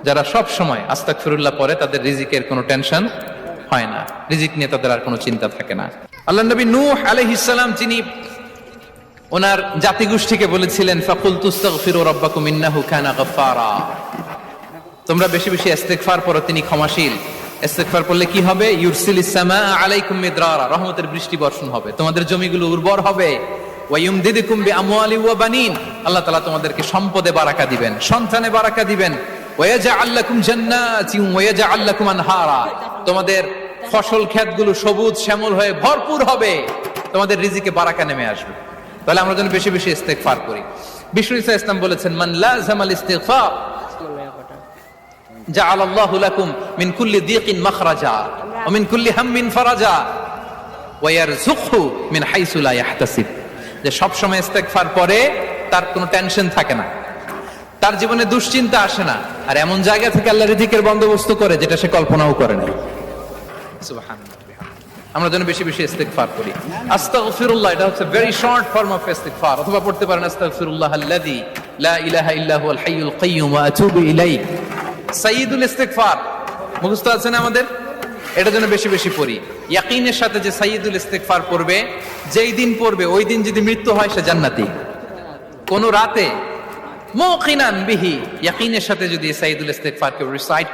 যারা সব সময় আস্তাগফিরুল্লাহ পড়ে তাদের রিজিকের কোনো টেনশন হয় না, রিজিক নিয়ে তাদের আর কোনো চিন্তা থাকে না। আল্লাহ নবী নূহ আলাইহিস সালাম যিনি ওনার জাতিগোষ্ঠীকে বলেছিলেন ফাকুলতু আস্তাগফিরু রাব্বাকুম ইন্নাহু কানা গাফফারা, তোমরা বেশি বেশি ইস্তেগফার পড়ো, তিনি ক্ষমাশীল। ইস্তেগফার পড়লে কি হবে? ইউরসিলিস সামাআ আলাইকুম মিদরারা, রহমতের বৃষ্টি বর্ষণ হবে, তোমাদের জমিগুলো উর্বর হবে। ওয়া ইউমদিদুকুম বিআমওয়ালি ওয়া বানিন, আল্লাহ তাআলা তোমাদেরকে সম্পদে বারাকা দিবেন, সন্তানে বারাকা দিবেন। ওয়া ইয়াজআল লাকুম জান্নাতিন ওয়া ইয়াজআল লাকুম আনহারা, তোমাদের ফসল ক্ষেতগুলো সবুজ শ্যামল হয়ে ভরপুর হবে, তোমাদের রিজিকে বারাকা নেমে আসবে। তাহলে আমরা যেন বেশি বেশি ইস্তেগফার করি। বিষ্ণু ঈসা ইসলাম বলেছেন মান লাযামাল ইস্তিগফার জাআলাল্লাহু লাকুম মিন কুল্লি দিকিন মাখরাজা ওয়া মিন কুল্লি হাম্মিন ফারাজা ওয়া ইয়ারযুকহু মিন হাইসু লা ইয়াহতাসিব, যে সব সময় ইস্তেগফার পরে তার কোনো টেনশন থাকে না, তার জীবনে দুশ্চিন্তা আসে না, আর এমন জায়গা থেকে আল্লাহ রিজিকের বন্দোবস্ত করে যেটা সে কল্পনাও করে না। সুবহানাল্লাহ। আমরা যেন বেশি বেশি ইস্তেগফার করি। আস্তাগফিরুল্লাহ, এটা হচ্ছে ভেরি শর্ট ফর্ম অফ ইস্তেগফার। অথবা পড়তে পারেন আস্তাগফিরুল্লাহ আল্লাযী লা ইলাহা ইল্লা হুয়াল হাইয়ুল কাইয়্যুম ওয়া আতুবু ইলাইহি। সাইয়্যিদুল ইস্তেগফার মুখস্থ আছে না আমাদের? এটা যেন বেশি বেশি পড়ি। ইয়াকিনের সাথে যে সাইয়্যিদুল ইস্তেগফার পড়বে, যেই দিন পড়বে ওই দিন যদি মৃত্যু হয় সে জান্নাতি। কোন রাতে মুকিনান বিহি, ইয়াকিনের সাথে যদি সাইয়্যিদুল ইস্তেগফার কে রিসাইট